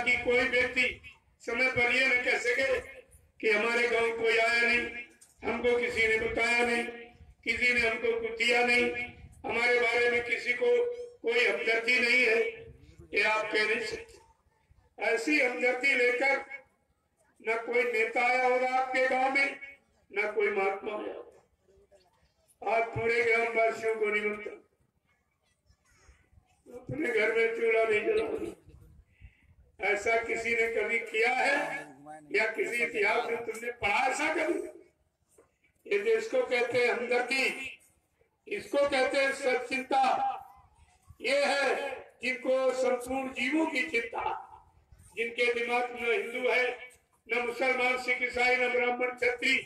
ताकि कोई व्यक्ति समय पर ये न कह सके कि हमारे गांव कोई आया नहीं, हमको किसी ने बताया नहीं, किसी ने हमको कुछ दिया नहीं, हमारे बारे में किसी को कोई हमदर्दी नहीं है, ये आप कह नहीं सकते। ऐसी हमदर्दी लेकर न कोई नेता आया होगा आपके गांव में, न कोई महात्मा आया होगा। आज पूरे ग्रामवासियों को निमंत्रण, अपने घर में चूल्हा नहीं जलाओगे, ऐसा किसी ने कभी किया है या किसी इतिहास में तुमने पढ़ा ऐसा कभी? ये जो इसको कहते हैं हमदर्दी, इसको कहते हैं सच्चिंता। ये है जिनको संपूर्ण जीवों की चिंता, जिनके दिमाग में न हिंदू है, न मुसलमान, सिख, ईसाई, न ब्राह्मण, क्षत्रिय,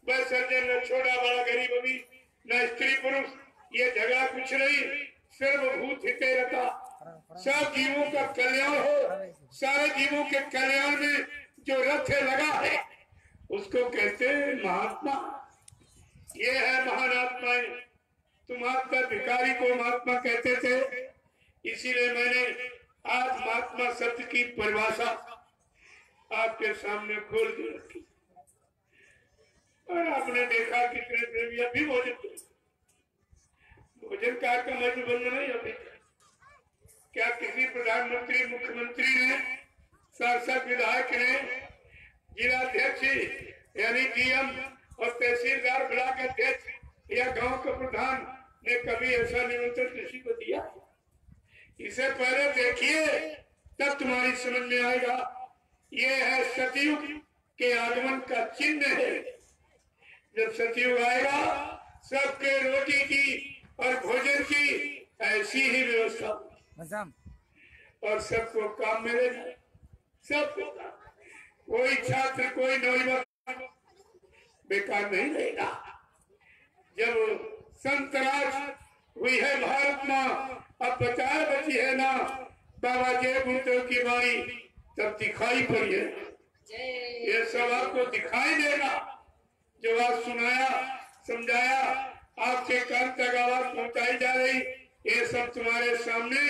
वह सज्जन, न छोटा बड़ा, गरीब अमीर, न स्त्री पुरुष, ये झगड़ा कुछ नहीं, सर्वभूत हिते रहता, सब जीवों का कल्याण हो। सारे जीवों के कल्याण में जो रथ लगा है उसको कहते हैं महात्मा। ये है महान आत्माएं। तुम आपका भिखारी को महात्मा कहते थे, इसीलिए मैंने आज महात्मा शब्द की परिभाषा आपके सामने खोल के रखी और आपने देखा कितने प्रेमी अभी भोजन कार्यक्रम अभी बंद नहीं अभी। क्या किसी प्रधानमंत्री, मुख्यमंत्री ने, सांसद, विधायक ने, जिलाध्यक्ष यानी डीएम और तहसीलदार, ब्लॉक अध्यक्ष या गांव के प्रधान ने कभी ऐसा निमंत्रण किसी को दिया? इसे पहले देखिए तब तुम्हारी समझ में आएगा। ये है सतयुग के आगमन का चिन्ह है। जब सतयुग आएगा सबके रोटी की और भोजन की ऐसी ही व्यवस्था और सबको काम मिलेगा, सबको। कोई छात्र, कोई नौजवान बेकार नहीं रहेगा। जब संतराज हुई है भारत माँ, अब बचाए बची है ना बाबा जय गुरुदेव की वाणी, तब दिखाई पड़ी है। ये सब आपको दिखाई देगा। जो आज सुनाया, समझाया, आपके कान तक आवाज पहुंचाई जा रही, ये सब तुम्हारे सामने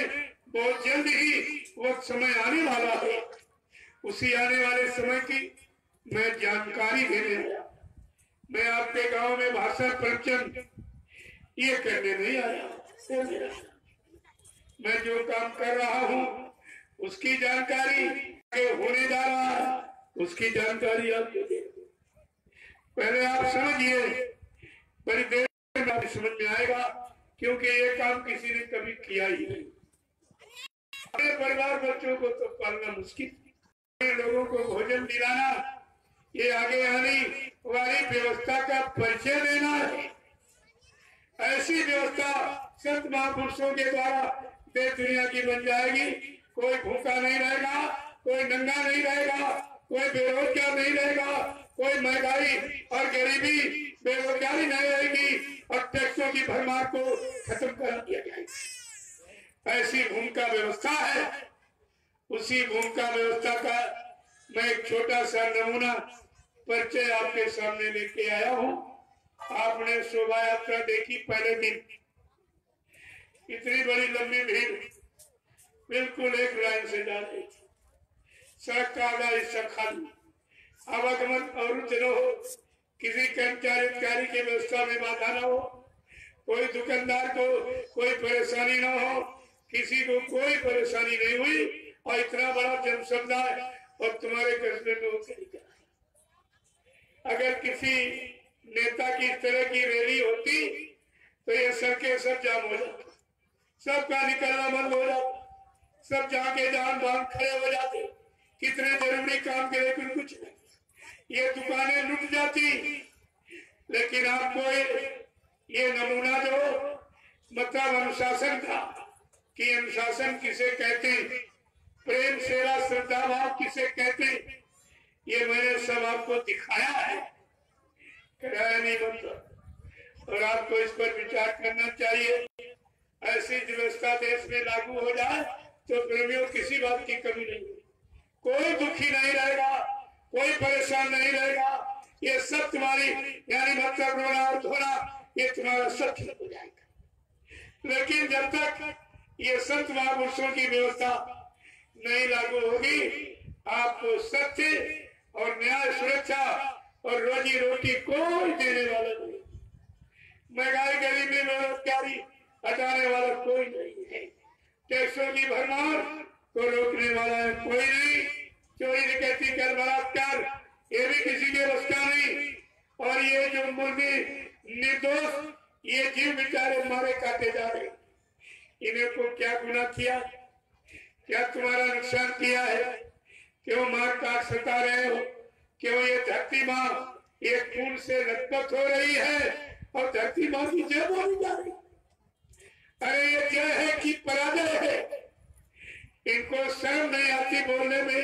बहुत जल्द ही वो समय आने वाला है। उसी आने वाले समय की मैं जानकारी देने आया। मैं आपके गांव में भाषण, प्रवचन ये करने नहीं आया। मैं जो काम कर रहा हूँ उसकी जानकारी, होने जा रहा है उसकी जानकारी आपको दे। पहले आप समझिए, बड़ी देर में समझ में आएगा, क्योंकि ये काम किसी ने कभी किया ही नहीं। अपने परिवार बच्चों को तो पालना मुश्किल, लोगों को भोजन दिलाना, ये आगे आने वाली व्यवस्था का परिचय देना है। ऐसी व्यवस्था संत महापुरुषों के द्वारा देश दुनिया की बन जाएगी। कोई भूखा नहीं रहेगा, कोई नंगा नहीं रहेगा, कोई बेरोजगार नहीं रहेगा, कोई महंगाई और गरीबी, बेरोजगारी नहीं रहेगी और टैक्सों की भरमार को खत्म कर दिया जाएगा। ऐसी भूमिका व्यवस्था है। उसी भूमिका व्यवस्था का मैं एक छोटा सा नमूना परिचय आपके सामने लेके आया हूँ। आपने शोभा यात्रा देखी पहले दिन, इतनी बड़ी लंबी भीड़ बिल्कुल एक लाइन से जा रही थी। सड़क का आधा हिस्सा खाली, आवागमन अवरुद्ध न हो, किसी कर्मचारी अधिकारी की व्यवस्था में बाधा न हो, कोई दुकानदार को कोई परेशानी न हो, किसी को कोई परेशानी नहीं हुई और इतना बड़ा जनसमुदाय और तुम्हारे कस्बे में होकर निकला। अगर किसी नेता की इस तरह की रैली होती तो ये सड़कें सब जाम हो जाती, सबका निकलना बंद हो जाता, सब जाके जान बांध खड़े हो जाते। कितने जरूरी काम के, लेकिन कुछ नहीं, ये दुकानें लुट जाती। लेकिन आपको ये नमूना जो मतलब अनुशासन था कि अनुशासन किसे कहते, प्रेम, सेवा, श्रद्धा भाव किसे कहते, ये मैंने सब आपको दिखाया है, कराया नहीं बनता। और आपको इस पर विचार करना चाहिए। ऐसी व्यवस्था देश में लागू हो जाए तो प्रेमियों किसी बात की कमी नहीं, कोई दुखी नहीं रहेगा, कोई परेशान नहीं रहेगा। ये सब तुम्हारी यानी मतलब रोना और धोना ये तुम्हारा सब ठीक हो जाएगा। लेकिन जब तक ये संत महापुरुषों की व्यवस्था नहीं लागू होगी बच्चे और न्याय सुरक्षा और रोजी रोटी कोई देने वाला नहीं। महंगाई गरीबी बेरोजगारी हटाने वाला कोई नहीं है। टैक्सों की भरमार को रोकने वाला है कोई नहीं। चोरी डकैती कर बलात्कार ये भी किसी के बस का नहीं। और ये जो मुर्गी निर्दोष ये जीव बेचारे मारे काटे जा रहे, इन्हें को क्या गुनाह किया, क्या तुम्हारा नुकसान किया है, क्यों मार काट सता रहे हो, क्यों ये धरती माँ ये खून से लथपथ हो रही है और धरती माँ की जय बोली जा रही। अरे ये जय है कि पराजय है, इनको शर्म नहीं आती बोलने में।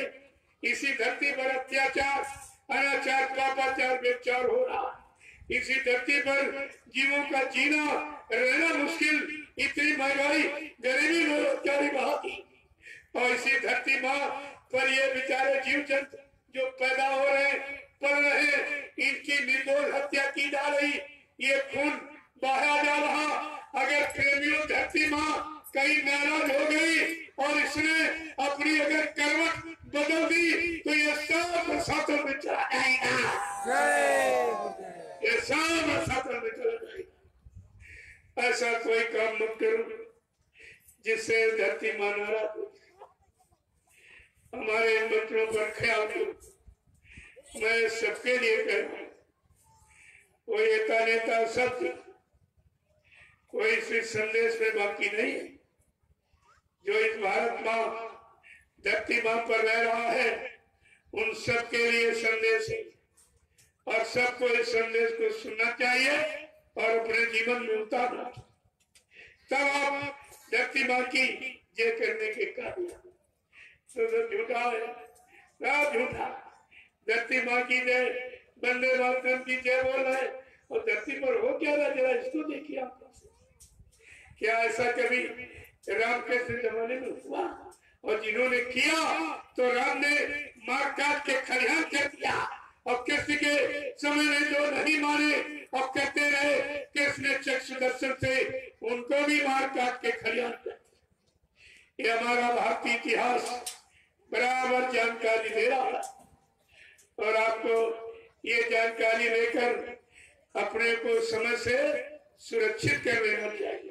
इसी धरती पर अत्याचार अनाचार पापाचार व्यभिचार हो रहा, इसी धरती पर जीवों का जीना रहना मुश्किल, इतनी महंगाई गरीबी बेरोजगारी बहाती। और इसी धरती माँ पर ये बेचारे जीव जंतु जो पैदा हो रहे पल रहे, इनकी निर्दोष हत्या की जा रही, ये खून बहाया जा रहा। अगर प्रेमियों धरती माँ कहीं नाराज हो गई और इसने अपनी अगर करवट बदल दी तो ये सब बरसातों में चला जाएगा, ये सब बरसातों में चला जाएगा। ऐसा कोई काम मत करो जिससे धरती माँ नाराज हो। हमारे इन बच्चों पर ख्याल करो। मैं सबके लिए कह रहा हूँ, कोई एका नेता शब्द कोई इस संदेश में बाकी नहीं है। जो इस भारत माँ धरती माँ पर रह रहा है उन सब के लिए संदेश है और सबको इस संदेश को सुनना चाहिए और अपने जीवन में उतारना। तब आप धरती माँ की जय करने के काबिल। तो झूठा है, झूठा। धरती माँ की जय, वंदे मातरम की जय बोल रहे और धरती पर हो क्या रहा, जरा इसको देखिए आप। क्या ऐसा कभी राम के जमाने में हुआ? और जिन्होंने किया तो राम ने मार काट के खलिहान कर दिया और कृष्ण के समय में जो नहीं माने और कहते रहे कृष्ण चक्षु दर्शन से उनको भी मार काट के खलिहान कर दिया। ये हमारा भारतीय इतिहास बराबर जानकारी दे रहा है और आपको ये जानकारी लेकर अपने को समय से सुरक्षित कर लेना चाहिए।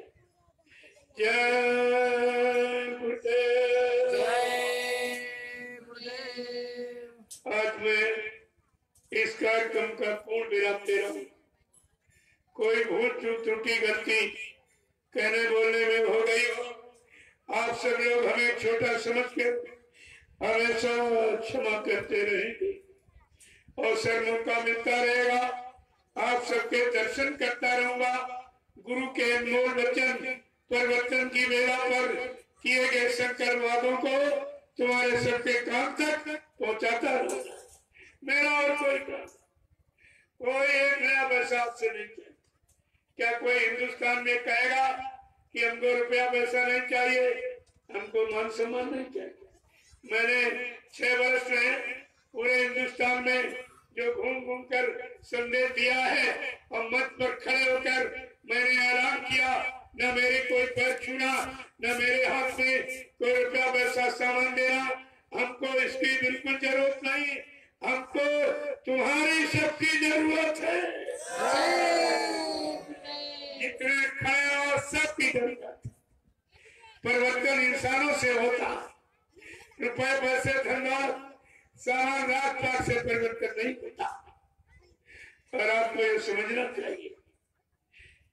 जय गुरुदेव। आज मैं इस कार्यक्रम का पूर्ण विराम दे रहा हूँ। कोई भूल चूक त्रुटि गलती कहने बोलने में हो गई हो, आप सब लोग हमें छोटा समझ कर हमेशा क्षमा करते रहेंगे और सर मौका मिलता रहेगा आप सबके दर्शन करता रहूंगा। गुरु के अनमोल वचन परिवर्तन की वेला पर किए गए संकर वादों को तुम्हारे सबके काम तक पहुंचाता रहूंगा। मेरा और कोई काम, कोई एक नया पैसा आपसे नहीं चाहिए। क्या कोई हिंदुस्तान में कहेगा कि हमको रुपया पैसा नहीं चाहिए, हमको मान सम्मान नहीं चाहिए? मैंने 6 वर्ष में पूरे हिंदुस्तान में जो घूम घूम कर संदेश दिया है और मंच पर खड़े होकर मैंने ऐलान किया, न मेरे कोई पैर छूना, न मेरे हाथ में कोई रुपया पैसा सामान देना, हमको इसकी बिल्कुल जरूरत नहीं। हमको तुम्हारी सबकी जरूरत है, जितने खड़े हो सबकी जरूरत। परिवर्तन इंसानों से होता, रुपए पैसे धंधा सामान रात पात से परिवर्तन नहीं होता और आपको ये समझना चाहिए।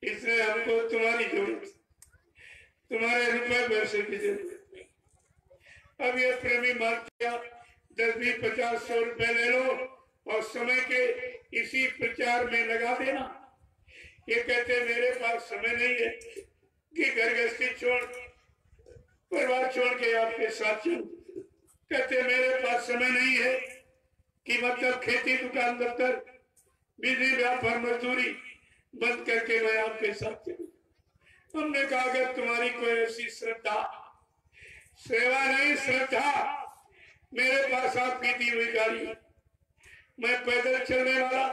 इसलिए हमको तुम्हारी जरूरत, तुम्हारे रुपए पैसे की जरूरत नहीं। अब ये प्रेमी मान किया 10, 20, 50, 100 रुपए ले लो और समय के इसी प्रचार में लगा देना। ये कहते मेरे पास समय नहीं है कि घर गृहस्थी छोड़ परिवार छोड़ के आपके साथ चलूं। कहते मेरे पास समय नहीं है कि मतलब खेती दुकान दफ्तर बिजली व्यापार मजदूरी बंद करके मैं आपके साथ चलूं। हमने कहा अगर तुम्हारी कोई ऐसी श्रद्धा, सेवा नहीं श्रद्धा, मेरे पास आपकी दी हुई गाड़ी, मैं पैदल चलने वाला,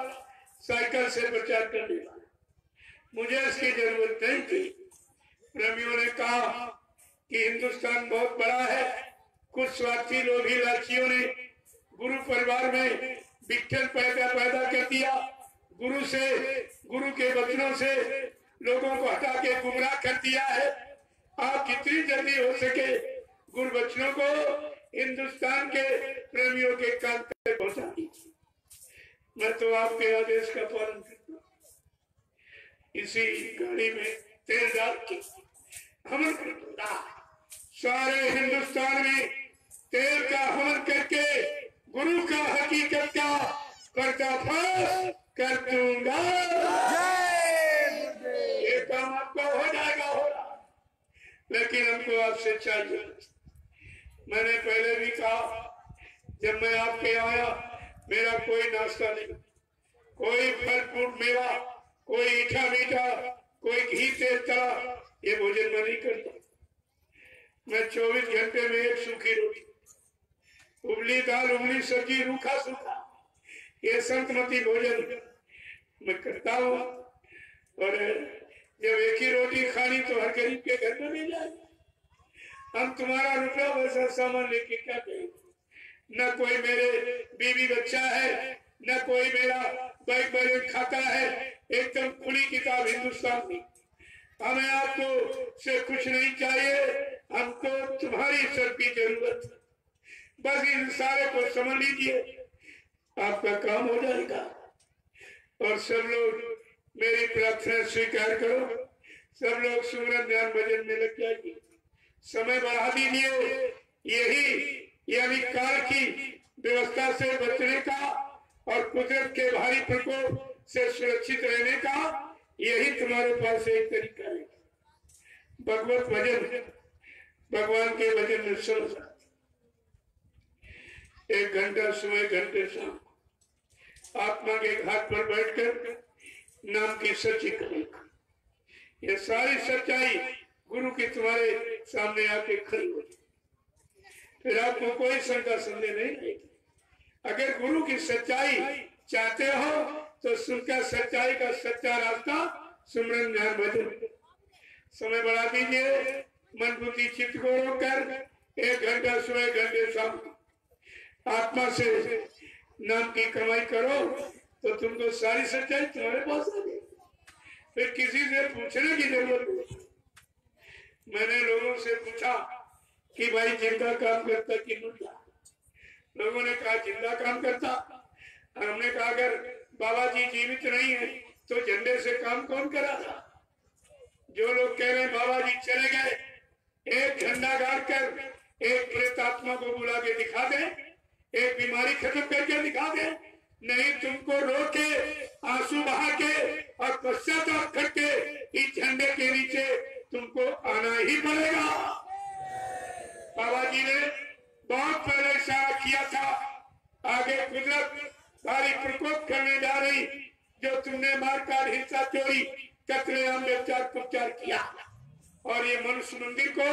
साइकिल से प्रचार करने वाला, मुझे इसकी जरूरत नहीं थी। प्रेमियों ने कहा कि हिंदुस्तान बहुत बड़ा है, कुछ स्वार्थी लोभी लालचियों ने गुरु परिवार में विठल पैदा कर दिया। गुरु से, गुरु के वचनों से लोगों को हटा के गुमराह कर दिया है। आप जितनी जल्दी हो सके गुरु वचनों को हिंदुस्तान के प्रेमियों के कान तक पहुंचा दीजिए। मैं तो आपके आदेश का पालन करता हूँ। इसी गाड़ी में तेल डाल के हवन कर दूंगा। सारे हिंदुस्तान में तेल का हवन करके गुरु का हकीकत का पर्दाफाश कर दूंगा। ये काम आपका हो जाएगा, हो रहा, लेकिन हमको आपसे चाहिए। मैंने पहले भी कहा, जब मैं आपके आया मेरा कोई नाश्ता नहीं, कोई फल फ्रूट मेवा, कोई मीठा मीठा, कोई घी तेल तला, ये भोजन मैं नहीं करता। मैं 24 घंटे में एक सूखी रोटी, उबली दाल, उबली सब्जी, रूखा सूखा, ये संतमती भोजन मैं करता हूँ। और जब एक ही रोटी खानी तो हर गरीब के घर में मिल जाएगी। हम तुम्हारा रुपया वैसा सामान लेके क्या करेंगे? न कोई मेरे बीवी बच्चा है, न कोई मेरा बैंक बैलेंस खाता है, एकदम खुली किताब हिंदुस्तान की। हमें आपको से कुछ नहीं चाहिए, हमको तुम्हारी सब की जरूरत है। बस इन सारे को समझ लीजिए, आपका काम हो जाएगा। और सब लोग मेरी प्रार्थना स्वीकार करो, सब लोग सुमरन ध्यान भजन में लग जाएंगे। समय बढ़ा दीजिए, यही यानी काल की व्यवस्था से बचने का और कुदरत के भारी प्रकोप से सुरक्षित रहने का यही तुम्हारे पास एक तरीका है। भगवत भजन, भगवान के भजन में सुनो। 1 घंटा सुबह, घंटे शाम आत्मा के घाट पर बैठकर नाम की सच्ची करें। ये सारी सच्चाई गुरु की तुम्हारे सामने आके खड़ी हो, फिर आपको कोई शंका संदेह नहीं रहेगी। अगर गुरु की सच्चाई चाहते हो तो सुनकर सच्चाई का सच्चा रास्ता सुमरन ध्यान भजन। समय बढ़ा दीजिए, मन बुद्धि चित्त को रोककर 1 घंटा सुबह, घंटे शाम आत्मा से नाम की कमाई करो तो तुमको सारी सच्चाई तुम्हारे पास आ जाएगी। फिर किसी से पूछने की जरूरत नहीं। मैंने लोगों से पूछा कि भाई जिंदा काम करता कि मुर्दा? लोगों ने कहा जिंदा काम करता। हमने कहा अगर बाबा जी जीवित नहीं है तो झंडे से काम कौन कराता? जो लोग कह रहे हैं बाबा जी चले गए, एक झंडा गाड़ कर एक प्रेत आत्मा को बुला के दिखा दे, एक बीमारी खत्म करके दिखा दे। नहीं, तुमको रो के, आंसू बहा के और पश्चाताप करके इस झंडे के नीचे तुमको आना ही पड़ेगा। बाबा जी ने बहुत पहले इशारा किया था, आगे कुदरत भारी प्रकोप करने जा रही। जो तुमने मारकाट, हिंसा, चोरी, कत्लेआम, व्यभिचार किया और ये मनुष्य मंदिर को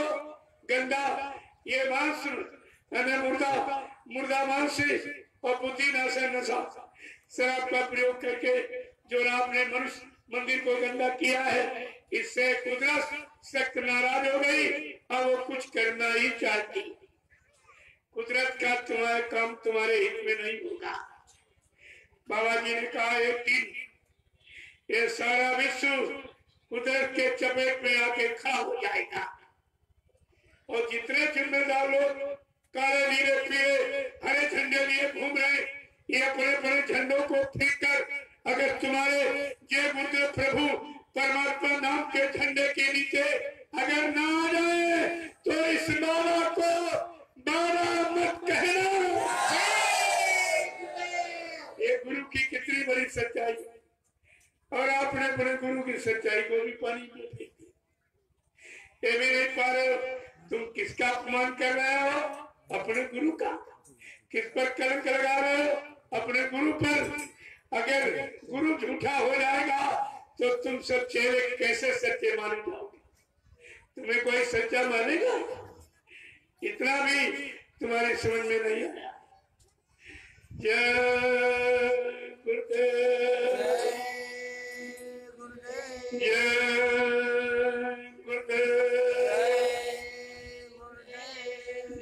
गंदा, ये मांस मुर्दा मांस और बुद्धि नाशन नशा शराब का प्रयोग करके जो आपने मनुष्य मंदिर को गंदा किया है, इससे कुदरत सख्त नाराज हो गई। अब वो कुछ करना ही चाहती। कुदरत का तुम्हारा काम तुम्हारे हित में नहीं होगा। बाबा जी ने कहा एक दिन ये सारा विश्व कुदरत के चपेट में आके खड़ा हो जाएगा और जितने जिम्मेदार लोग काले नीले पीले हरे झंडे लिए घूम रहे, ये अपने अपने झंडों को फेंक कर अगर तुम्हारे जय गुरुदेव प्रभु परमात्मा नाम के झंडे के नीचे अगर ना आ जाए तो इस नारा को नारा मत कहना। ये गुरु की कितनी बड़ी सच्चाई है और आपने अपने गुरु की सच्चाई को भी पानी में फेंक दिया। ये भी नहीं पा रहे हो, तुम किसका अपमान कर रहे हो? अपने गुरु का। किस पर कलंक लगा रहे हो? अपने गुरु पर। अगर गुरु झूठा हो जाएगा तो तुम सब चेहरे कैसे सच्चे माने जाओगे? तुम्हें कोई सच्चा मानेगा? इतना भी तुम्हारे समझ में नहीं आया। जय गुरुदेव, जय गुरुदेव,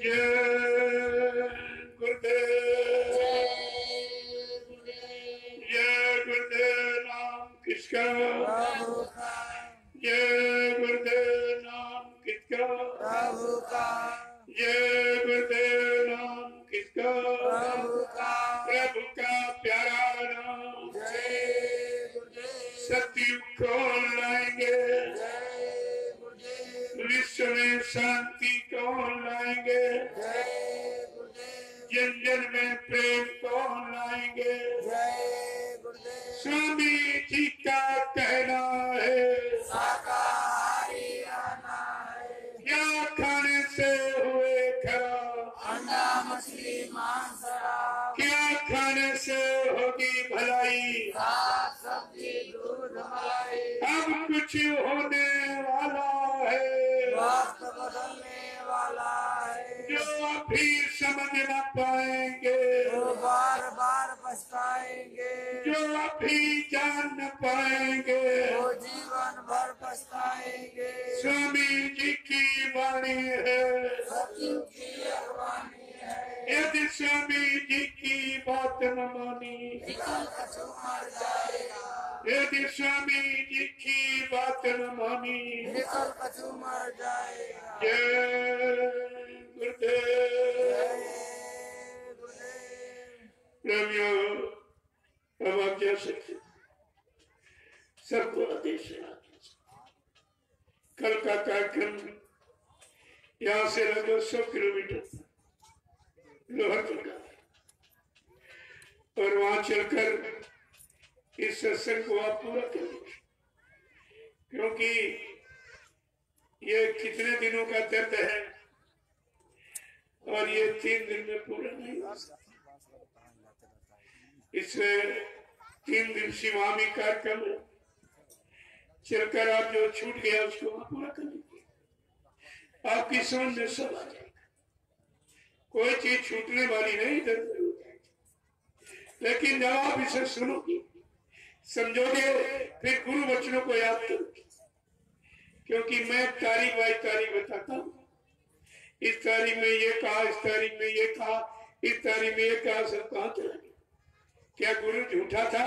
जय गुरुदेव। किसका प्रभु का प्यारा नाम। सतयुग कौन लाएंगे, विश्व में शांति कौन लाएंगे, जन जन में प्रेम कौन लाएंगे। स्वामी जी का कहना है क्या खाने से हुए खराब, अंडा मछली मांस क्या खाने से होगी भलाई, साग सब्जी दूध मलाई। अब कुछ होने वाला है वक्त बदलने वाला है, जो अभी समझ न पाएंगे, वो बार बार पछताएंगे, जो अभी जान न पाएंगे। वो जीवन भर पछताएंगे। स्वामी जी की वाणी है, सतयुग की अगवानी है, यदि स्वामी जी की बात न मानी, निकल कछु मर जाएगा, यदि स्वामी जी की बात न मानी। निकल कछु मर जाएगा। जय गुरुदेव। प्रेमियों, अब आप जा सकते, सबको आदेश है। कल का कार्यक्रम यहाँ से लगभग 100 किलोमीटर लोहरदगा का, और वहां चलकर इस सत्संग को आप पूरा करेंगे, क्योंकि ये कितने दिनों का दर्द है और ये 3 दिन में पूरा नहीं हो सकता। इससे 3 दिवसीय स्वामी कार्यक्रम चलकर आप जो छूट गया उसको आप पूरा कर लीजिए, आपकी समझ में सब आ जाएगा। कोई चीज छूटने वाली नहीं, इधर हो जाएगी। लेकिन जब आप इसे सुनोगे, समझोगे, फिर गुरु वचनों को याद करोगे, क्योंकि मैं तारीख बाई तारीख बताता हूँ। इस तारीख में ये कहा, इस तारीख में ये कहा, इस तारीख में ये कहा, सब कहाँ चला गया? क्या गुरु झूठा था?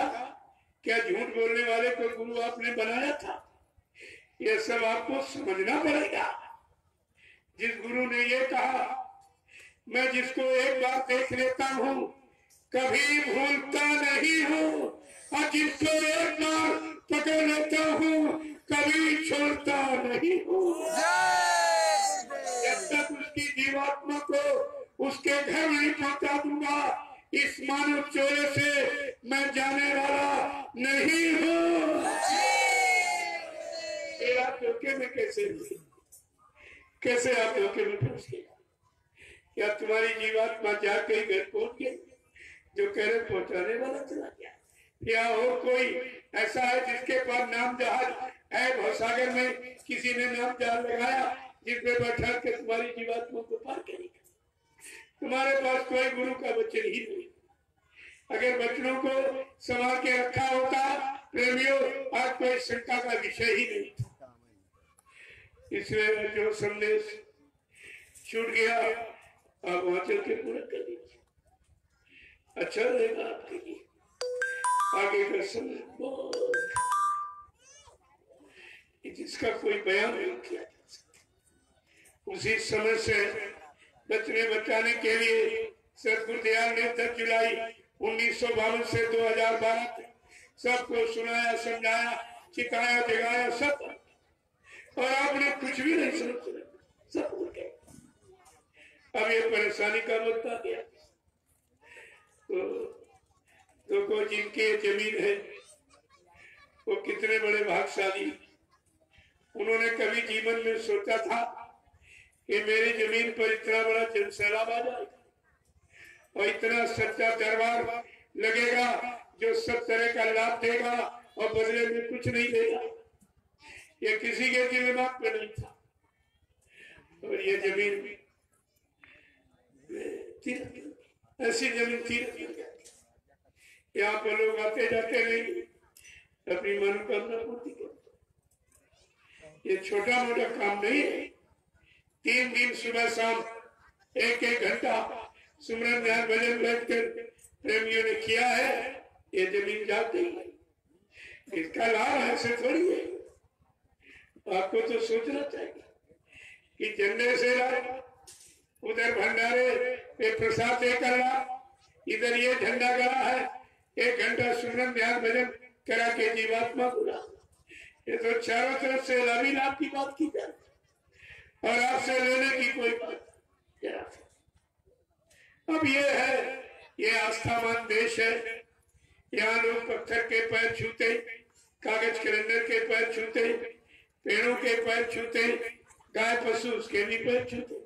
क्या झूठ बोलने वाले को गुरु आपने बनाया था? यह सब आपको समझना पड़ेगा। जिस गुरु ने ये कहा, मैं जिसको एक बार देख लेता हूँ कभी भूलता नहीं हूँ, और जिसको एक बार पकड़ लेता हूँ कभी छोड़ता नहीं हूँ। जब तक उसकी जीवात्मा को उसके घर नहीं पहुंचा दूंगा, इस मानव चोरे से मैं जाने वाला नहीं हूँ। आप धोखे में कैसे आप धोखे में फंस गए? या तुम्हारी जीवात्मा जाके घर पहुंच गई, जो कह रहे पहुंचाने वाला चला गया? या और कोई ऐसा है जिसके पास नाम जहाज है, भवसागर में किसी ने नाम जहाज लगाया जिसपे बैठा के तुम्हारी जीवात्मा को पार करेगा? तुम्हारे पास कोई गुरु का वचन ही नहीं। अगर वचनों को संभाल के रखा होता प्रेमियों, आज कोई शंका का विषय ही नहीं था। इसलिए जो संदेश छूट गया आप वहां चल के पूरा कर दीजिए, अच्छा रहेगा आपके लिए। आगे का समय बहुत, जिसका कोई बयान नहीं किया जा सकता। उसी समय से बचाने के लिए सदगुरुदयाल ने 10 जुलाई 1952 से 2012 तक सबको सुनाया, समझाया, सिखाया, जगाया, सब, और आपने कुछ भी नहीं समझ, सब भूल गए। अब ये परेशानी का वक्त आ गया। तो को जिनके जमीन है वो कितने बड़े भाग्यशाली। उन्होंने कभी जीवन में सोचा था कि मेरी जमीन पर इतना बड़ा जनसैलाब आ जाएगा और इतना सच्चा दरबार लगेगा जो सब तरह का लाभ देगा और बदले में कुछ नहीं देगा। ये किसी के दिमाग में नहीं था। और ये जमीन ऐसी जमीन थी, यहाँ पर लोग आते जाते नहीं, अपनी मनोकामना पूर्ति करते। ये छोटा मोटा काम नहीं है। 3 दिन सुबह शाम 1-1 घंटा सुमरन ध्यान भजन बैठकर प्रेमियों ने किया है, ये जमीन जाती है। इसका लाभ ऐसे थोड़ी है। आपको तो सोचना चाहिए कि जन्ने से लाभ उधर भंडारे पे प्रसाद देकर ला, इधर ये झंडा गड़ा है, 1 घंटा सुमरन ध्यान भजन करा के जीवात्मा बुला। ये तो चारों तरफ से लाभ ही लाभ की बात की जाए और आपसे लेने की कोई बात। अब ये है, ये आस्थावान देश है। यहाँ लोग पत्थर के पैर छूते, कागज कैलेंडर के पैर छूते, पेड़ों के पैर छूते, गाय पशु उसके भी पैर छूते।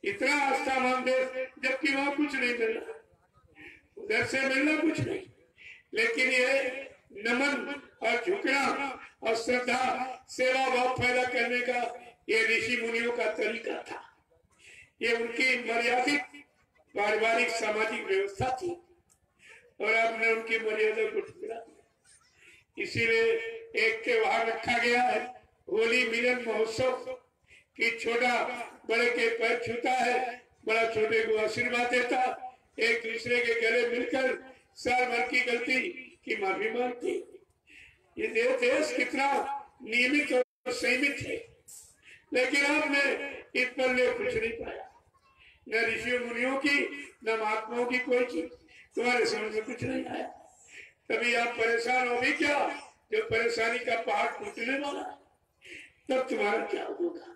इतना आस्थावान देश, जबकि वहां कुछ नहीं मिल रहा, उधर से मिलना कुछ नहीं, लेकिन ये नमन और झुकना और श्रद्धा सेवा भाव पैदा करने का ये ऋषि मुनियों का तरीका था। ये उनकी मर्यादित पारिवारिक सामाजिक व्यवस्था थी और आपने उनकी मर्यादा को ठुकरा दिया। इसीलिए एक त्योहार रखा गया है, होली मिलन महोत्सव, कि छोटा बड़े के पैर छूता है, बड़ा छोटे को आशीर्वाद देता, एक दूसरे के गले मिलकर साल भर की गलती की माफी मांगती। ये देश कितना नियमित और संयमित है, लेकिन आपने इस पर ले कुछ नहीं पाया, न ऋषियों मुनियों की न महात्माओं की कोई चीज तुम्हारे समझ में कुछ नहीं आया। तभी आप परेशान हो भी क्या, जो परेशानी का पहाड़ टूटने वाला, तब तुम्हारा क्या होगा।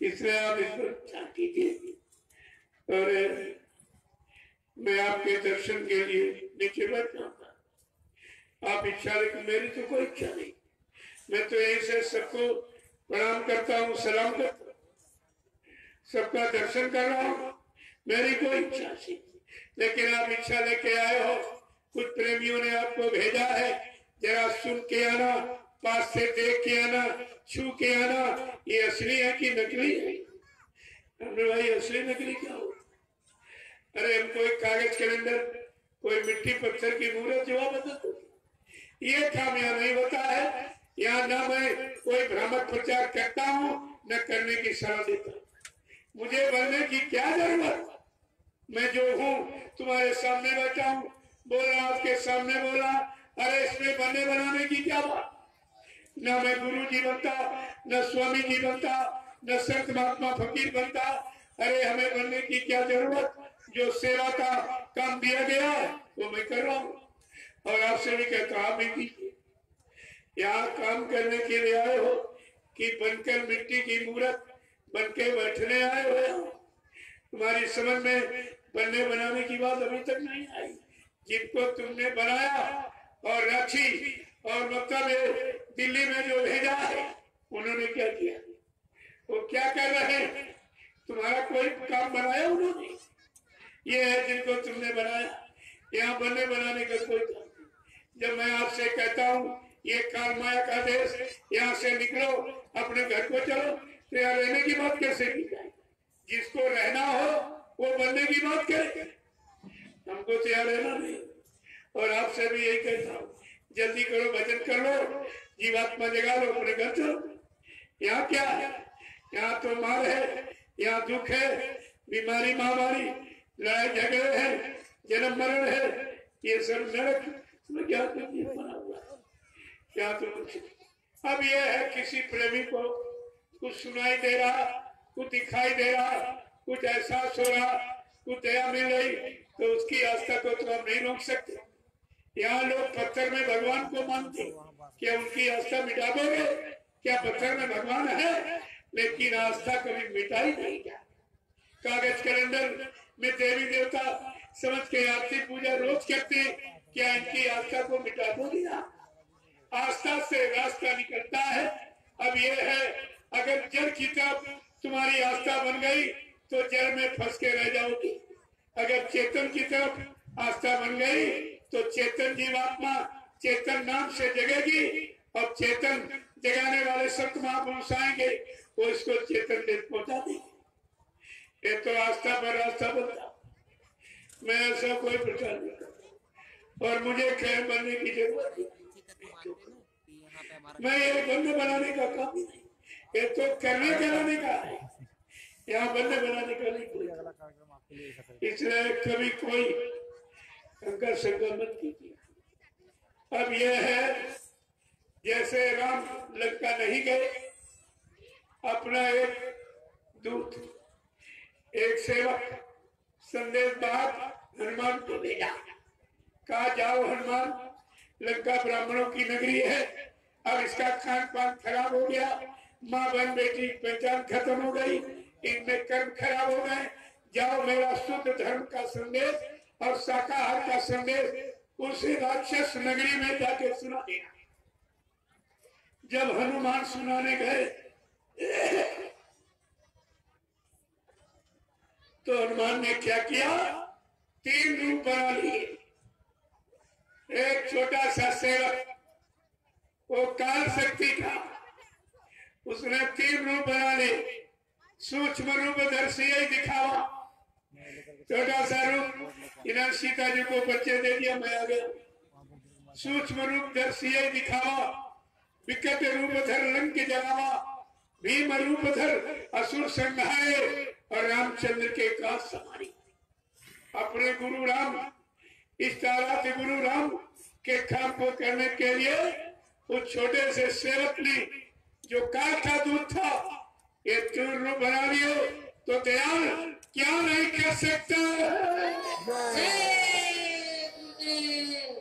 इसलिए आप इस पर विचार कीजिए और मैं आपके दर्शन के लिए नीचे बैठ जाऊंगा। आप इच्छा लेकिन मेरी तो कोई इच्छा नहीं, मैं तो यहीं से सबको प्रणाम करता हूँ, सलाम करता हूँ, सबका दर्शन कर रहा हूँ, मेरी कोई इच्छा नहीं। लेकिन आप इच्छा लेके आए हो, कुछ प्रेमियों ने आपको भेजा है, जरा सुन के आना, पास से देख के आना, छू के आना, ये असली है कि नकली है। हमने भाई असली नकली क्या हो? अरे हम कोई कागज कैलेंडर, कोई मिट्टी पत्थर की मूर्त जवाब बदल, ये काम यहाँ नहीं होता है। यहाँ ना मैं कोई भ्रामक प्रचार करता हूँ न करने की सलाह देता हूँ। मुझे बनने की क्या जरूरत, मैं जो हूँ तुम्हारे सामने बैठा हूँ, बोला आपके सामने बोला, अरे इसमें बनने बनाने की क्या बात। न मैं गुरु जी बनता, न स्वामी जी बनता, न संत महात्मा फकीर बनता। अरे हमें बनने की क्या जरूरत, जो सेवा का काम दिया गया है वो मैं कर रहा हूँ और आपसे भी कहता हूँ आप भी कीजिए। यहाँ काम करने के लिए आए हो कि बनकर मिट्टी की मूर्त बनके बैठने आए हो? तुम्हारी समझ में बनने बनाने की बात अभी तक नहीं आई। जिनको तुमने बनाया और रखी और मतलब दिल्ली में जो भेजा है, उन्होंने क्या किया, वो क्या कर रहे हैं? तुम्हारा कोई काम बनाया उन्होंने? ये है जिनको तुमने बनाया, यहाँ बनने बनाने का कोई काम नहीं। जब मैं आपसे कहता हूँ ये काल माया का देश, यहाँ से निकलो, अपने घर को चलो, तो यहाँ रहने की बात कैसे की जाए? जिसको रहना हो वो बनने की बात करे, हमको तो यहाँ रहना नहीं। और आपसे भी यही कहता हूँ, जल्दी करो, भजन कर लो, जीवात्मा जगा लो, अपने घर चलो। यहाँ क्या है? यहाँ तो मार है, यहाँ दुख है, बीमारी महामारी, लड़ाई झगड़े हैं, जन्म मरण है, ये सब नरक में क्या बना हुआ है, क्या तो कुछ। अब ये है किसी प्रेमी को कुछ सुनाई दे रहा, कुछ दिखाई दे रहा, कुछ एहसास हो रहा, कुछ दया मिल रही, तो उसकी आस्था को तो हम नहीं रोक सकते। यहाँ लोग पत्थर में भगवान को मानते, क्या उनकी आस्था मिटा दोगे? क्या पत्थर में भगवान है? लेकिन आस्था कभी मिटाई नहीं जा। कागज कैलेंडर में देवी देवता समझ के आरती पूजा रोज करते, क्या इनकी आस्था को मिटा दोगे? आस्था से रास्ता निकलता है। अब ये है, अगर जड़ की तरफ तुम्हारी आस्था बन गई तो जड़ में फंस के रह जाओगी। अगर चेतन की तरफ आस्था बन गई तो चेतन जीवात्मा चेतन नाम से जगेगी और चेतन जगाने वाले संत महापुरुष आएंगे, वो इसको चेतन देख पहुंचा देंगे। ये तो आस्था पर रास्ता बनता। मैं ऐसा कोई प्रचार नहीं करता और मुझे खैर बनने की जरूरत नहीं। मैं ये बनने बनाने का काम ही नहीं, ये तो करने कराने का है, यहाँ बनने बनाने का नहीं कोई। इसलिए कभी कोई अंकर शंका मत कीजिए। अब यह है, जैसे राम लंका नहीं गए, अपना एक दूत एक सेवक संदेश बाद हनुमान को भेजा, कहा जाओ हनुमान, लंका ब्राह्मणों की नगरी है, अब इसका खान पान खराब हो गया, माँ बहन बेटी पहचान खत्म हो गई, इनमें कर्म खराब हो गए, जाओ मेरा शुद्ध धर्म का संदेश और शाकाहार का संदेश उसी राक्षस नगरी में जाके सुना दिया। जब हनुमान सुनाने गए तो हनुमान ने क्या किया, 3 रूप बना लिए। एक छोटा सा सेवक, वो काल शक्ति का, उसने 3 रूप बना लिए। सूक्ष्म रूप दर्शी दिखावा, छोटा सा रूप, इन्हें सीता जी को बच्चे दे दिया, मैं आ गया। सूक्ष्म रूप दर्शी दिखावा, विकट रूप धर लंक जलावा, भीम रूप धर असुर संहारे और रामचंद्र के काज संहारी। अपने गुरु राम, इस तारात गुरु राम के काम को करने के लिए उस छोटे से सेवक ने जो काल का दूध था, ये चूर्ण बना दियो, तो दयाल क्या नहीं कर सकता,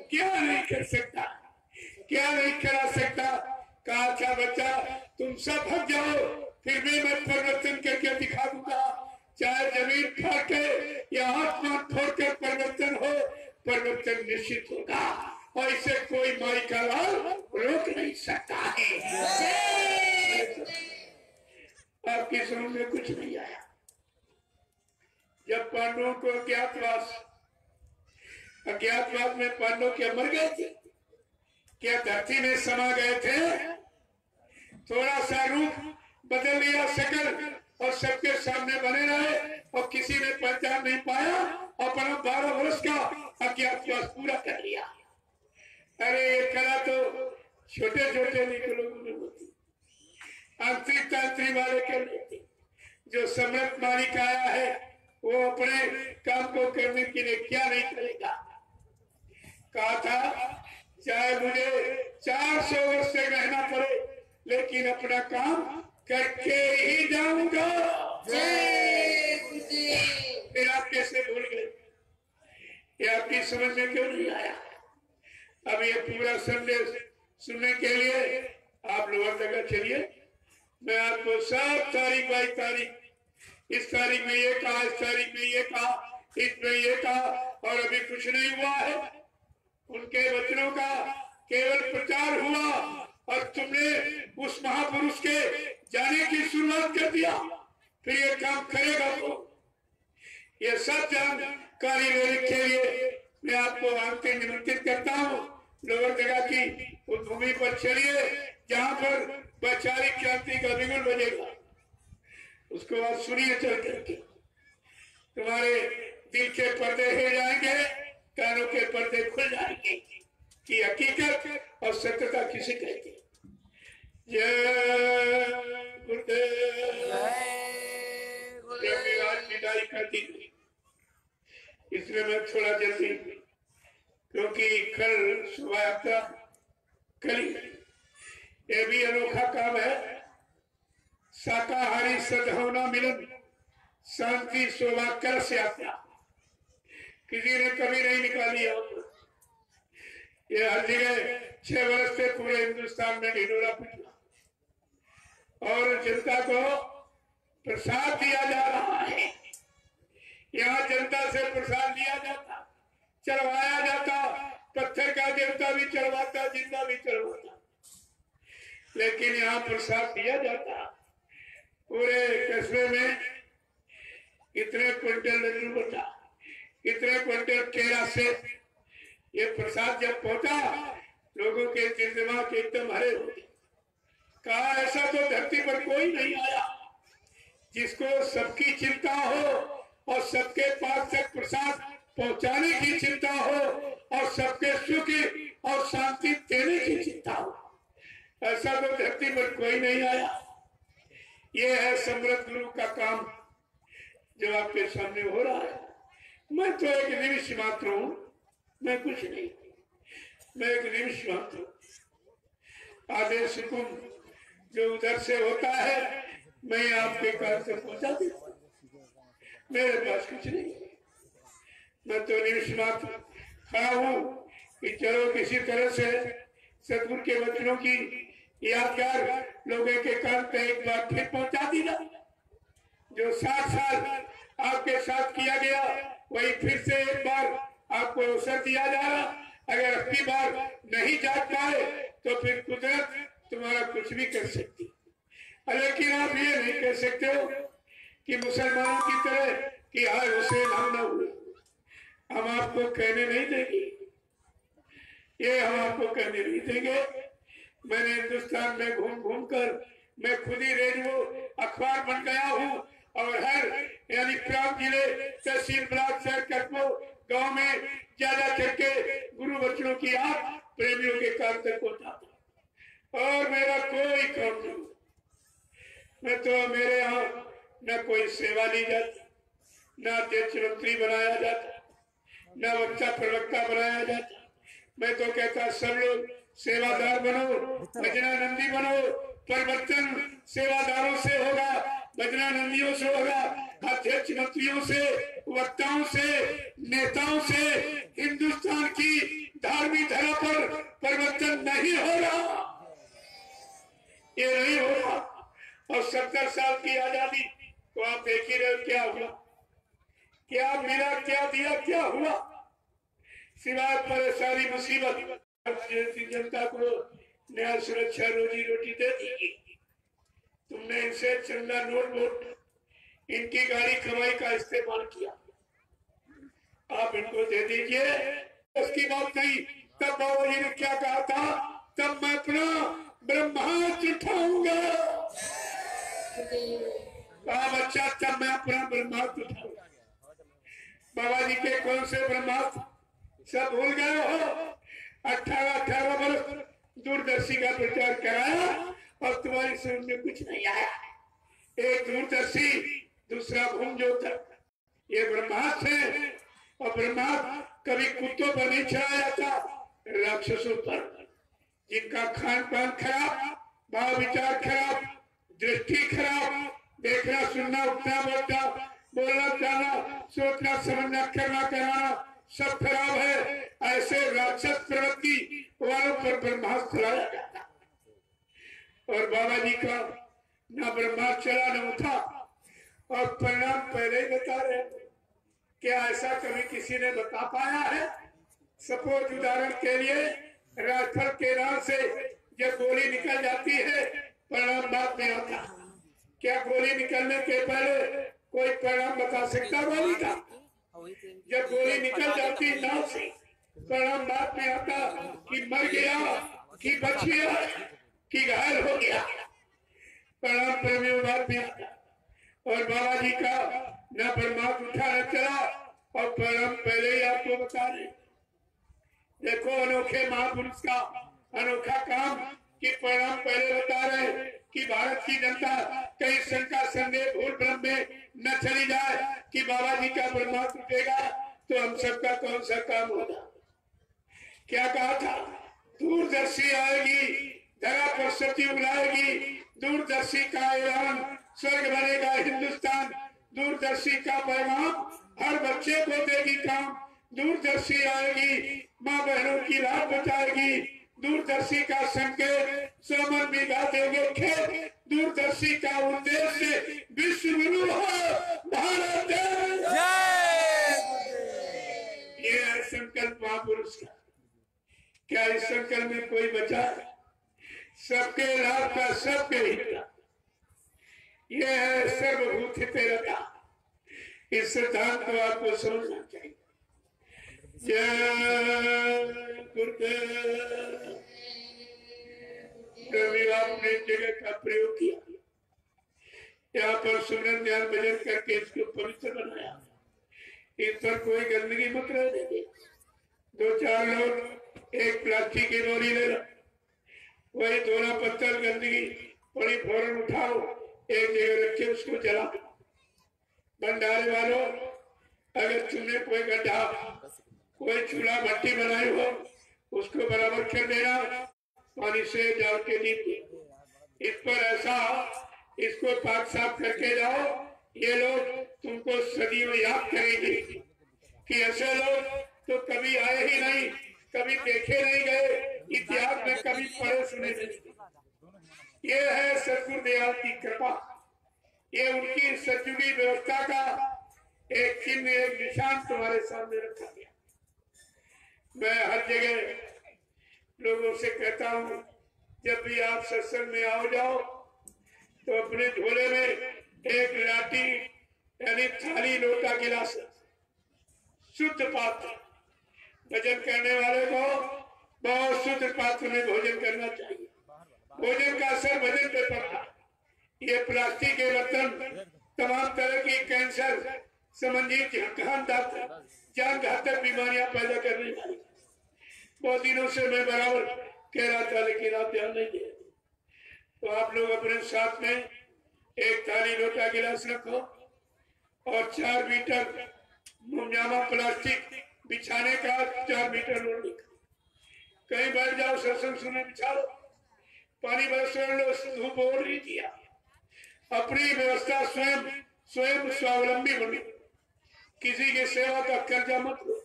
क्या नहीं कर सकता, क्या नहीं करा सकता। कहा अच्छा बच्चा, तुम सब भाग जाओ, फिर भी मैं परिवर्तन करके दिखा दूंगा, चाहे जमीन फाड़ के या आसमान फोड़ कर परिवर्तन हो, परिवर्तन निश्चित होगा और इसे कोई माई का लाल रोक नहीं सकता है। आपकी समझ में कुछ नहीं आया। जब पांडवों को अज्ञातवास में पांडव क्या मर गए थे, क्या धरती में समा गए थे, थोड़ा सा रूप बदल लिया, शकल, और सबके सामने बने रहे और किसी ने पहचान नहीं पाया, अपना 12 वर्ष का अज्ञातवास पूरा कर लिया। अरे ये कला तो छोटे छोटे लोगों में होती, आंतरिक तांत्रिक वाले कर लेते। जो सम्राट मालिक आया है वो अपने काम को करने के लिए क्या नहीं करेगा। कहा था चाहे मुझे 400 वर्ष से रहना पड़े, लेकिन अपना काम करके ही जाऊंगा। फिर आप कैसे भूल गए, ये आपकी समझ में क्यों नहीं आया। अब ये पूरा संदेश सुनने के लिए आप लोगों तक चलिए। मैं आपको सब तारीख बाई तारीख, इस तारीख में ये कहा, इस तारीख में ये कहा, इसमें ये कहा, और अभी कुछ नहीं हुआ है। उनके वचनों का केवल प्रचार हुआ और तुमने उस महापुरुष के जाने की शुरुआत कर दिया, फिर ये काम करेगा तो। ये सब जानकारी लेने के लिए मैं आपको आंखें निमंत्रित करता हूँ। लोअर जगह की उस भूमि पर चलिए जहाँ पर वैचारिक क्रांति का बिगुल बजेगा। उसको बाद सुनिए चल करके, तुम्हारे दिल के पर्दे हिल जाएंगे, कानों के पर्दे खुल जाएंगे कि हकीकत और सत्यता किसे कहती है। जय गुरुदेव। आज विदाई कर दी, इसलिए मैं थोड़ा जल्दी, क्योंकि कल शोभा यात्रा कल, ये भी अनोखा काम है। शाकाहारी सद्भावना मिलन शांति शोभा कलश यात्रा किसी ने कभी नहीं निकाली है। ये हर जगह 6 वर्ष से पूरे हिंदुस्तान में ढिंढोरा पिटना और जनता को प्रसाद दिया जा रहा है। यहाँ जनता से प्रसाद लिया जाता, चढ़वाया जाता, पत्थर का देवता भी चढ़वाता, जिंदा भी चढ़वाता, लेकिन यहाँ प्रसाद दिया जाता। पूरे कस्बे में इतने क्विंटल लड्डू बचा, इतने क्विंटल केला से ये प्रसाद जब पहुंचा, लोगों के दिमाग एकदम हरे हो गए। कहा ऐसा तो धरती पर कोई नहीं आया जिसको सबकी चिंता हो और सबके पास तक प्रसाद पहुंचाने की चिंता हो और सबके सुख और शांति देने की चिंता हो। ऐसा तो धरती पर कोई नहीं आया। ये है समृद्ध गुरु का काम जो आपके सामने हो रहा है। मैं तो एक निमिष मात्र हूं, मैं कुछ नहीं, मैं एक निमिष मात्र हूं। आदेश हुकुम जो उधर से होता है मैं आपके कार से पहुंचा देता हूं। मेरे पास कुछ नहीं, मैं तो निमिष मात्र खड़ा हूँ कि चलो किसी तरह से सतगुरु के वचनों की यादगार लोगों के कान पे एक बार फिर पहुंचा दी ना। जो 60 साल आपके साथ किया गया वही फिर से एक बार आपको अवसर दिया जा रहा। अगर अगली बार नहीं जाग पाए तो फिर कुदरत तुम्हारा कुछ भी कर सकती, लेकिन आप ये नहीं कह सकते हो कि मुसलमानों की तरह कि हाय हुसैन हम न हुए। हम आपको कहने नहीं देंगे, ये हम आपको कहने नहीं देंगे। मैंने हिंदुस्तान में घूम घूम कर मैं खुद ही रेडियो अखबार बन गया हूँ और हर यानी प्रांत जिले तहसील ब्लॉक शहर कस्बों गांव में ज्यादा करके गुरु वचनों की आग प्रेमियों के काम तक पहुंचाता और मेरा कोई काम नहीं। मैं तो मेरे यहाँ न कोई सेवा ली जाती, न अध्यक्ष मंत्री बनाया जाता, न वक्ता प्रवक्ता बनाया जाता। मैं तो कहता सब लोग सेवादार बनो, भजनानंदी बनो। परिवर्तन सेवादारों से होगा, भजनानंदियों से होगा, अध्यक्ष मंत्रियों से, वक्ताओं से, नेताओं से। हिंदुस्तान की धार्मिक धरा पर परिवर्तन नहीं हो रहा, ये नहीं हो रहा। और 70 साल की आजादी तो आप देख ही रहे क्या हुआ, क्या मिला, क्या दिया, क्या हुआ, सिवाय परेशानी मुसीबत। जनता को न्याय सुरक्षा रोजी रोटी दे दी। तुमने इनसे चंदा नोट वोट इनकी गाड़ी कमाई का इस्तेमाल किया, आप इनको दे दीजिए। उसकी बात नहीं। तब बाबा जी ने क्या कहा था, तब मैं अपना ब्रह्मास्त्र उठाऊंगा। कहा बच्चा तब मैं अपना ब्रह्मास्त्र उठाऊंगा। बाबा जी के कौन से ब्रह्मास्त्र सब भूल गए हो। 18 वर्ष दूरदर्शी का प्रचार कराया और तुम्हारी समझ में कुछ नहीं आया। एक दूरदर्शी, दूसरा भूम ज्योत। ये ब्रह्मास्त्र है और ब्रह्मास्त्र कभी कुत्तों पर नहीं चढ़ाया जाता, राक्षसों पर, जिनका खान पान खराब, भाव विचार खराब, दृष्टि खराब, देखना सुनना उठना बैठना बोलना चाहना सोचना समझना करना कराना सब खराब है। ऐसे राक्षस प्रवृत्ति वालों पर ब्रह्मास्त्र चलाया जाता। और बाबा जी का न ब्रह्मास्त्र चला न उठा और परिणाम पहले ही बता रहे। क्या ऐसा कभी किसी ने बता पाया है? सपोज उदाहरण के लिए राइफल के नाम से जब गोली निकल जाती है परिणाम बाद में आता। क्या गोली निकलने के पहले कोई परिणाम बता सकता गोली का? जब गोली निकल जाती नाव से परिणाम बाद में आता कि मर गया, कि बच गया, कि घायल हो गया। परिणाम प्रेमियों बाद में आता। और बाबा जी का न ब्रह्मास्त्र उठा न चला और परिणाम पहले ही आपको बता रहे। देखो अनोखे महापुरुष का अनोखा काम कि परिणाम पहले बता रहे कि भारत की जनता कहीं शंका संदेह भूल भ्रम में न चली जाए कि बाबा जी का ब्रह्मास्त्र उठेगा तो हम सबका कौन सा काम होगा। क्या कहा था? दूरदर्शी आएगी, धरा पर सती उगलाएगी, दूरदर्शी का ऐलान, स्वर्ग बनेगा हिंदुस्तान, दूरदर्शी का पैगाम हर बच्चे को देगी काम, दूरदर्शी आएगी माँ बहनों की राह बचाएगी, दूरदर्शी का संकेत सोमन बिगा देंगे खेत, दूरदर्शी का उद्देश्य विश्व गुरु हो भारत। ये है संकल्प महापुरुष का। क्या इस संकल्प में कोई बचा? सबके लाभ का, सबके हित का। ये है सर्वभूत हितेरता। इस सिद्धांत को आपको समझना चाहिए। जय गुरुदेव। कभी आपने जगह का प्रयोग किया, यहाँ पर सुमरन ध्यान भजन करके इसको पवित्र बनाया। इस पर कोई गंदगी मत रहने दे। 2-4 लोग एक प्लास्टिक की बोरी ले लो, वही दोना पत्थर गंदगी बड़ी फौरन उठाओ, एक जगह रख के उसको जला। भंडारे वालों, अगर तुमने कोई गड्ढा, कोई चूल्हा भट्टी बनाई हो, उसको बराबर कर देना, पानी से डाल के नीचे। इस पर ऐसा इसको पाक साफ करके जाओ। ये लोग तुमको सदियों याद करेंगे कि ऐसे लोग तो कभी आए ही नहीं, कभी देखे नहीं गए, इतिहास में कभी पढ़े सुने नहीं। ये है सदगुरुदेव की कृपा, ये उनकी सचुड़ी व्यवस्था का एक चिन्ह, एक निशान तुम्हारे सामने रखा गया। मैं हर जगह लोगों से कहता हूँ, जब भी आप सत्संग में आओ जाओ तो अपने झोले में एक लाठी यानी थाली, लोटा, गिलास, शुद्ध पात्र, भोजन करने वाले को बहुत शुद्ध पात्र में भोजन करना चाहिए। भोजन का असर भोजन पे पड़ता है। ये प्लास्टिक के बर्तन तमाम तरह की कैंसर संबंधी जान घातक बीमारियां पैदा करने वाली। बहुत दिनों से मैं बराबर कह रहा था, लेकिन आप ध्यान नहीं दे। तो आप लोग अपने साथ में एक थाली, लोटा, गिलास रखो और 4 मीटर मुंजामा प्लास्टिक बिछाने का 4 मीटर लोड लिखो। कहीं बैठ जाओ, सत्संग सुने, बिछा लो, पानी बरस लो, धूप हो रही दिया। अपनी व्यवस्था स्वयं स्वावलंबी बनो, किसी की सेवा का कर्जा मत लो।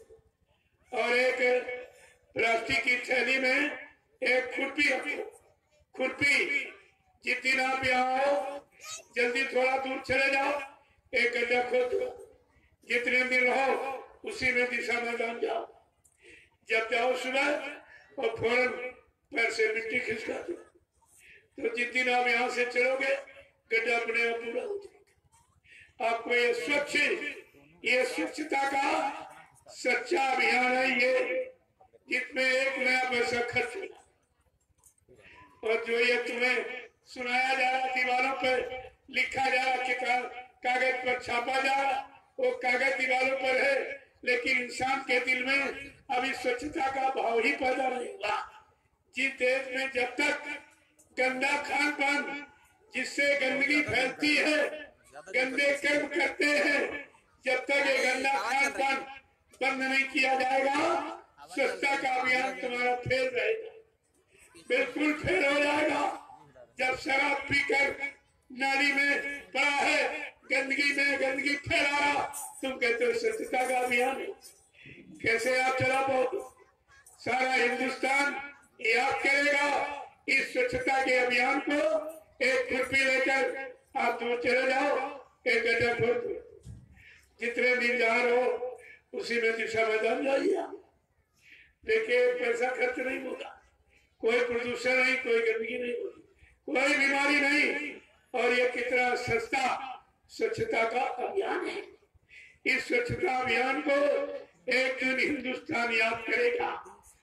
और एक प्लास्टिक की थैली में एक खुरपी रखो। खुरपी, जिस दिन आप यहाँ आओ जल्दी थोड़ा दूर चले जाओ, एक गड्ढा खोद दो, जितने दिन रहो उसी में दिशा में डाल जाओ। जब जाओ सुबह और फौरन पैर से मिट्टी खिसका दो, तो जिस दिन आप यहाँ से चलोगे गड्ढा अपने आप पूरा हो जाएगा। आपको ये स्वच्छता का सच्चा अभियान है, ये जिसमें एक नया पैसा खर्च होगा। और जो ये तुम्हें सुनाया जा रहा, दीवारों पर लिखा जा रहा, किताब कागज पर छापा जा रहा, वो कागज दीवारों पर है, लेकिन इंसान के दिल में अभी स्वच्छता का भाव ही पैदा नहीं हुआ। जिस देश में जब तक गंदा खान पान, जिससे गंदगी फैलती है, गंदे कर्म करते हैं, जब तक ये गंदा खान पान बंद नहीं किया जाएगा, स्वच्छता का अभियान तुम्हारा फेल रहेगा, बिल्कुल फेल हो जाएगा। जब शराब पीकर नाली में पड़ा है, गंदगी में गंदगी फैला रहा, तुम कहते हो स्वच्छता का अभियान है। कैसे आप चला पाओगे? सारा हिंदुस्तान याद करेगा इस स्वच्छता के अभियान को। एक खुरपी लेकर आप दूर चले जाओ, एक गड्ढा खोद दो, जितने दिन जहाँ रहो उसी में दिशा में डाल जाइए। देखिए, पैसा खर्च नहीं होगा, कोई प्रदूषण नहीं, कोई गंदगी नहीं होगी, कोई बीमारी नहीं, और ये कितना सस्ता स्वच्छता का अभियान है। इस स्वच्छता अभियान को एक दिन हिंदुस्तान याद करेगा।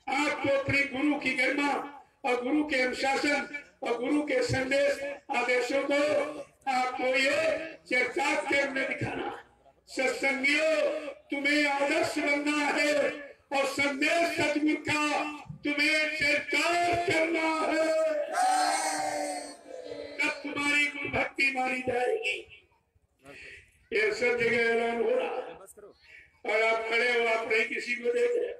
आपको अपने गुरु की गरिमा और गुरु के अनुशासन और गुरु के संदेश आदेशों को आपको ये चर्चा करने दिखाना। सत्संगियों, तुम्हें आदर्श बनना है और संदेश सतगुरु का तुम्हें चर्चा करना है, तब तुम्हारी गुरु भक्ति मानी जाएगी। ये सब जगह ऐलान हो रहा है और आप खड़े हो, आप नहीं किसी को देख रहे।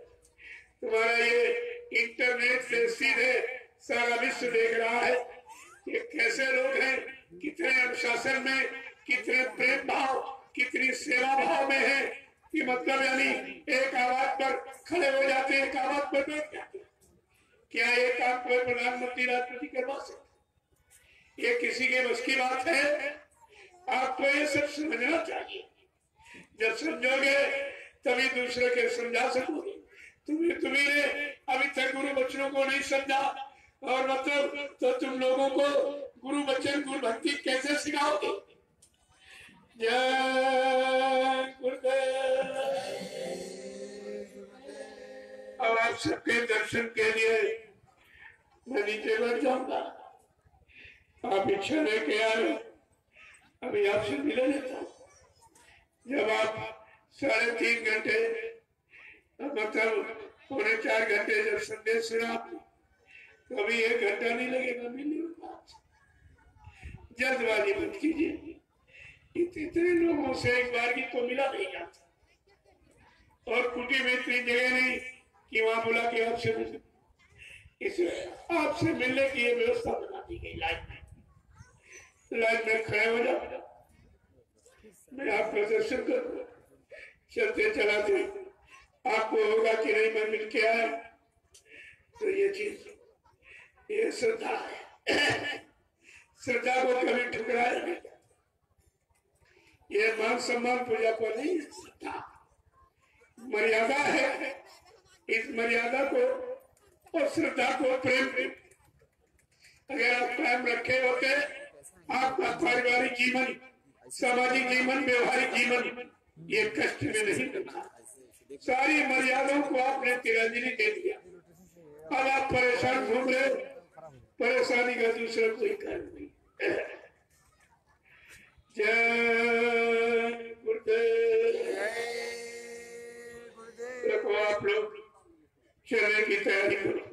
तुम्हारा ये इंटरनेट से सीधे सारा विश्व देख रहा है कि कैसे लोग हैं, कितने अनुशासन में, कितने प्रेम भाव, कितनी सेवा भाव में है कि मतलब यानी एक आवाज पर खड़े हो जाते हैं, एक आवाज पर बैठ जाते हैं। क्या ये काम कोई प्रधानमंत्री राष्ट्रपति करवा सकते? ये किसी के बस की बात है? आपको ये सब समझना चाहिए। जब समझोगे तभी दूसरे के समझा सकोगे। तुम्हें अभी तक गुरु बच्चों को नहीं समझा, और मतलब तो तुम लोगों को गुरु बच्चन गुरु भक्ति कैसे सिखाओगे? जय गुरुदेव। अब आप सबके दर्शन के लिए मैं नीचे बैठ जाऊंगा। आप इच्छा लेके आए, अभी आपसे मिले लेता हूँ। जब आप 3.5 घंटे मतलब 3.25 घंटे जब संदेश सुना, तो अभी 1 घंटा नहीं लगेगा मिलने में। जल्दबाजी मत कीजिए, इतने लोगों से एक बार की तो मिला नहीं जाता, और कुटी में इतनी जगह नहीं कि वहां बुला के आपसे मिल, इसलिए आपसे मिलने की ये व्यवस्था बना दी गई। लाइन में खड़े हो जाओ, मैं आपका दर्शन करूंगा। चलते चलाते आपको होगा कि नहीं मैं मिल के आया। तो ये चीज, ये श्रद्धा है। श्रद्धा को कभी ठुकराया नहीं। ये मान सम्मान पूजा पर नहीं, श्रद्धा मर्यादा है। इस मर्यादा को और श्रद्धा को प्रेम, अगर आप कायम रखे होते, आपका पारिवारिक जीवन, सामाजिक जीवन, व्यवहारिक जीवन ये कष्ट में नहीं रखा। सारी मर्यादाओं को आपने तिरंजनी दे दिया। अब आप परेशान घूम रहे हो, परेशानी का दूसरा कोई कारण नहीं। जय गुरुदेव। देखो आप लोग चलने की तैयारी करो।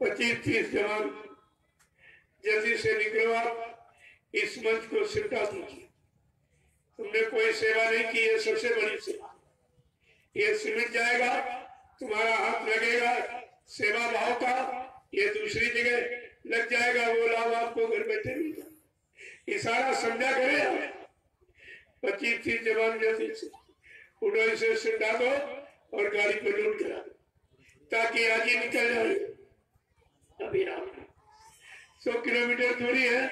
25-30 जवान जल्दी से निकलो। आप इस मंच को सिमटा दीजिए। तुमने कोई सेवा नहीं की, ये सबसे बड़ी सेवा। ये सिमट जाएगा, तुम्हारा हाथ लगेगा सेवा भाव का, ये दूसरी जगह लग जाएगा। वो लाभ आपको घर बैठे मिलेगा। इशारा समझा करे। 25-30 जवान जल्दी से उठो, इसे सिमटा दो और गाड़ी पर लोड करा दो, ताकि आज ही निकल जाए। अभी आप 100 किलोमीटर दूरी है,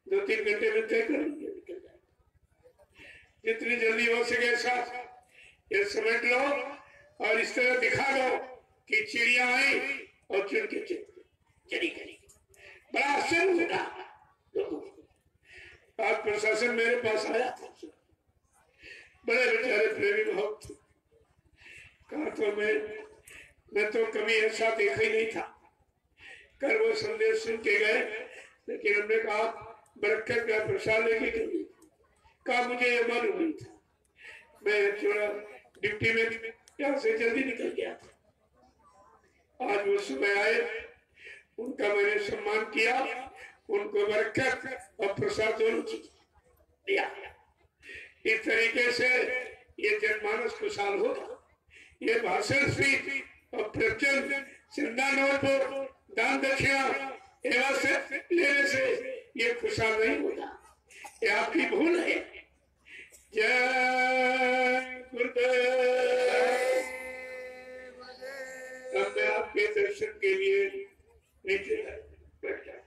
2-3 घंटे में तय कर लेंगे, निकल जाए। जितनी जल्दी हो सके साथ ये समेट लो और इस तरह दिखा दो कि चिड़िया आई और चुन के चली गई। बड़ा आश्चर्य होगा। आज प्रशासन मेरे पास आया था, बड़े बेचारे प्रेमी भाव थे। कहा तो मैं तो कभी ऐसा देखा ही नहीं था। कल वो संदेश सुन के गए, लेकिन हमने कहा बरकत का प्रसाद लेके क्यों? कहा मुझे ये मालूम नहीं था, मैं थोड़ा ड्यूटी में यहाँ से जल्दी निकल गया था। आज वो सुबह आए, उनका मैंने सम्मान किया, उनको बरकत और प्रसाद दोनों चीज दिया। इस तरीके से ये जनमानस खुशहाल होगा। ये भाषण स्पीच और प्रवचन, चंदा नोट, दान दक्षिणा एवं से लेने से ये खुशहाल नहीं होगा। ये आपकी भूल है। जय गुरुदेव। अब मैं आपके दर्शन के लिए नीचे बैठ जाऊं।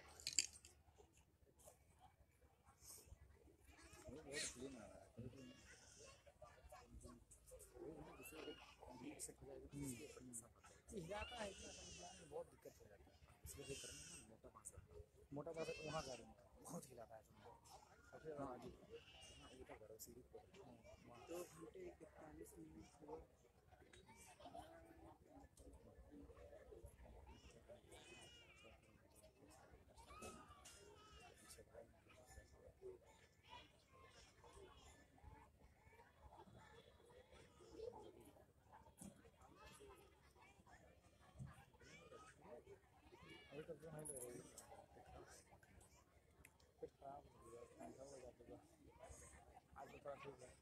बहुत दिक्कत हो जाती है, इसलिए करना मोटा पासा वहाँ जा रहे हैं, बहुत हिलाता है फिर हाँ जी उधर करो सीधी तो 2 घंटे 41 मिनट हुए। अभी तक तो नहीं ले रही, फिर खराब हो गया, हो जाता है। आज तो थोड़ा ठीक है।